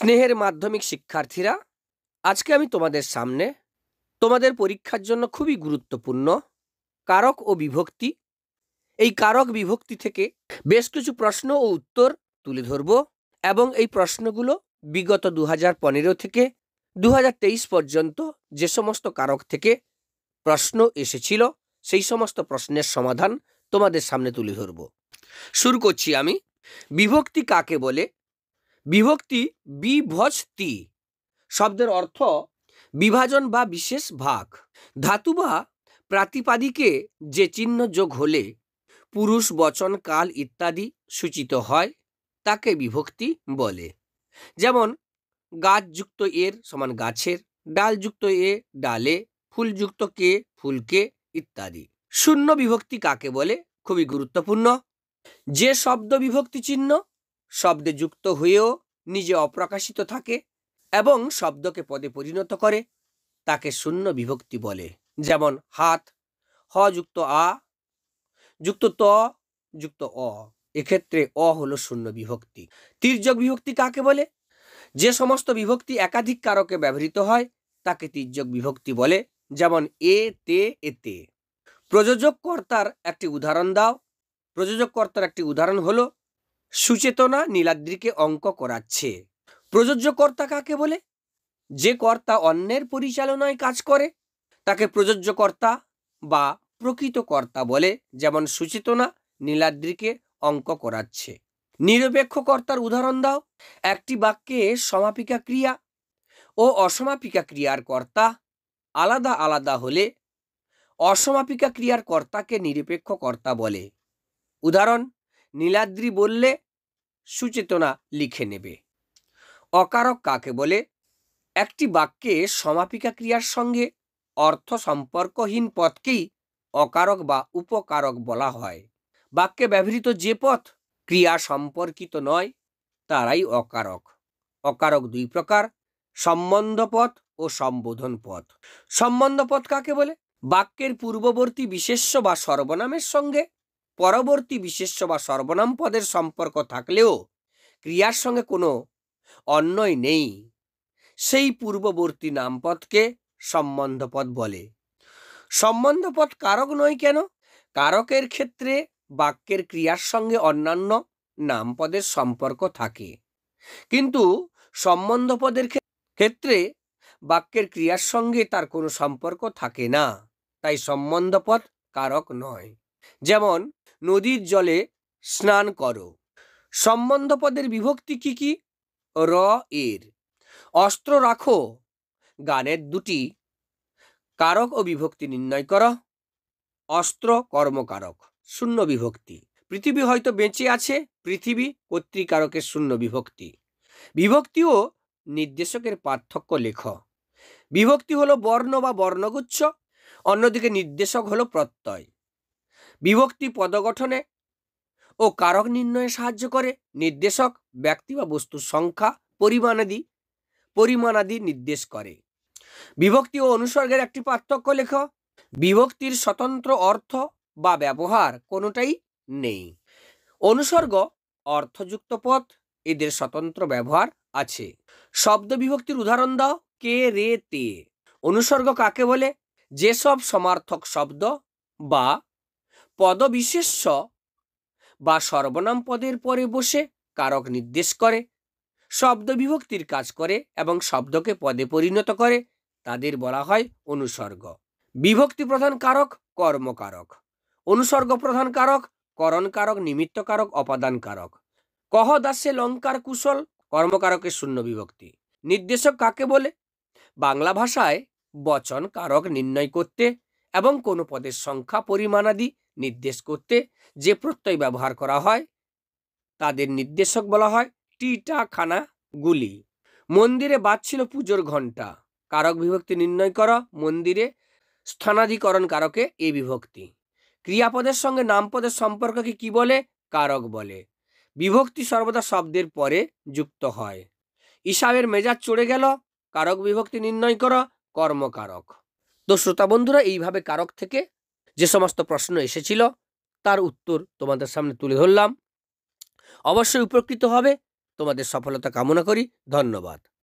স্নেহের মাধ্যমিক শিক্ষার্থীরা, আজকে আমি তোমাদের সামনে তোমাদের পরীক্ষার জন্য খুবই গুরুত্বপূর্ণ কারক ও বিভক্তি, এই কারক বিভক্তি থেকে বেশ কিছু প্রশ্ন ও উত্তর তুলে ধরব এবং এই প্রশ্নগুলো বিগত 2015 থেকে 2023 পর্যন্ত যে সমস্ত কারক থেকে প্রশ্ন এসেছিল সেই সমস্ত প্রশ্নের সমাধান তোমাদের সামনে তুলে ধরব। শুরু করছি আমি। বিভক্তি কাকে বলে? বিভক্তি বিভক্তি শব্দের অর্থ বিভাজন বা বিশেষ ভাগ। ধাতু বা প্রাতিপাদিকে যে চিহ্ন যোগ হলে পুরুষ, বচন, কাল ইত্যাদি সূচিত হয় তাকে বিভক্তি বলে। যেমন গাছযুক্ত এর সমান গাছের, ডালযুক্ত এ ডালে, ফুলযুক্ত কে ফুলকে ইত্যাদি। শূন্য বিভক্তি কাকে বলে? খুবই গুরুত্বপূর্ণ। যে শব্দ বিভক্তি চিহ্ন শব্দে যুক্ত হয়েও নিজে অপ্রকাশিত থাকে এবং শব্দকে পদে পরিণত করে তাকে শূন্য বিভক্তি বলে। যেমন হাত, হ যুক্ত আ যুক্ত ত যুক্ত অ, এক্ষেত্রে অ হলো শূন্য বিভক্তি। তির্যক বিভক্তি কাকে বলে? যে সমস্ত বিভক্তি একাধিক কারকে ব্যবহৃত হয় তাকে তির্যক বিভক্তি বলে। যেমন এ, তে, এতে। প্রযোজক কর্তার একটি উদাহরণ দাও। প্রযোজক কর্তার একটি উদাহরণ হলো সুচেতনা নীলাদ্রিকে অঙ্ক করাচ্ছে। প্রযোজ্য কর্তা কাকে বলে? যে কর্তা অন্যের পরিচালনায় কাজ করে তাকে প্রযোজ্য কর্তা বা প্রকৃত কর্তা বলে। যেমন সুচেতনা নীলাদ্রিকে অঙ্ক করাচ্ছে। নিরপেক্ষ কর্তার উদাহরণ দাও। একটি বাক্যে সমাপিকা ক্রিয়া ও অসমাপিকা ক্রিয়ার কর্তা আলাদা আলাদা হলে অসমাপিকা ক্রিয়ার কর্তাকে নিরপেক্ষ কর্তা বলে। উদাহরণ, নীলাদ্রি বললে সুচেতনা লিখে নেবে। অকারক কাকে বলে? একটি বাক্যে সমাপিকা ক্রিয়ার সঙ্গে অর্থ সম্পর্কহীন পদকেই অকারক বা উপকারক বলা হয়। বাক্যে ব্যবহৃত যে পদ ক্রিয়া সম্পর্কিত নয় তারাই অকারক। অকারক দুই প্রকার, সম্বন্ধ পদ ও সম্বোধন পদ। সম্বন্ধ পদ কাকে বলে? বাক্যের পূর্ববর্তী বিশেষ্য বা সর্বনামের সঙ্গে পরবর্তী বিশেষ্য বা সর্বনাম পদের সম্পর্ক থাকলেও ক্রিয়ার সঙ্গে কোনো অন্যয় নেই, সেই পূর্ববর্তী নামপদকে সম্বন্ধপদ বলে। সম্বন্ধপদ কারক নয় কেন? কারকের ক্ষেত্রে বাক্যের ক্রিয়ার সঙ্গে অন্যান্য নামপদের সম্পর্ক থাকে, কিন্তু সম্বন্ধপদের ক্ষেত্রে বাক্যের ক্রিয়ার সঙ্গে তার কোনো সম্পর্ক থাকে না, তাই সম্বন্ধপদ কারক নয়। যেমন নদীর জলে স্নান করো। সম্বন্ধপদের বিভক্তি কি কি? র এর। অস্ত্র রাখো গানের দুটি কারক ও বিভক্তি নির্ণয় করো। অস্ত্র কর্মকারক, শূন্য বিভক্তি। পৃথিবী হয়তো বেঁচে আছে, পৃথিবী কর্তৃকারকের শূন্য বিভক্তি। বিভক্তি ও নির্দেশকের পার্থক্য লেখ। বিভক্তি হলো বর্ণ বা বর্ণগুচ্ছ, অন্যদিকে নির্দেশক হলো প্রত্যয়। বিভক্তি পদগঠনে ও কারক নির্ণয়ে সাহায্য করে। নির্দেশক ব্যক্তি বা বস্তুর সংখ্যা, পরিমাণাদি নির্দেশ করে। বিভক্তি ও অনুসর্গের একটি পার্থক্য লেখ। বিভক্তির স্বতন্ত্র অর্থ বা ব্যবহার কোনোটাই নেই। অনুসর্গ অর্থযুক্ত পদ, এদের স্বতন্ত্র ব্যবহার আছে। শব্দ বিভক্তির উদাহরণ দাও। কে, রে, তে। অনুসর্গ কাকে বলে? যেসব সমার্থক শব্দ বা পদবিশেষ্য বা সর্বনাম পদের পরে বসে কারক নির্দেশ করে, শব্দ বিভক্তির কাজ করে এবং শব্দকে পদে পরিণত করে, তাদের বলা হয় অনুসর্গ। বিভক্তি প্রধান কারক কর্মকারক। অনুসর্গ প্রধান কারক করণ কারক, নিমিত্ত কারক, অপাদান কারক। কহ দাসে লঙ্কার কুশল, কর্মকারকের শূন্য বিভক্তি। নির্দেশক কাকে বলে? বাংলা ভাষায় বচন কারক নির্ণয় করতে এবং কোনো পদের সংখ্যা, পরিমাণাদি নির্দেশ করতে যে প্রত্যয় ব্যবহার করা হয় তাদের নির্দেশক বলা হয়। টিটা, খানা, গুলি। মন্দিরে বাজছিল পুজোর ঘণ্টা, কারক বিভক্তি নির্ণয় করা। মন্দিরে স্থানাধিকরণ কারকে এ বিভক্তি। ক্রিয়াপদের সঙ্গে নামপদের সম্পর্ককে কি বলে? কারক বলে। বিভক্তি সর্বদা শব্দের পরে যুক্ত হয়। ইসাবের মেজাজ চড়ে গেল, কারক বিভক্তি নির্ণয় করা, কর্মকারক। তো শ্রোতা বন্ধুরা, এইভাবে কারক থেকে যে সমস্ত প্রশ্ন এসেছিল তার উত্তর তোমাদের সামনে তুলে ধরলাম। অবশ্যই উপকৃত হবে তোমাদের সফলতা কামনা করি। ধন্যবাদ।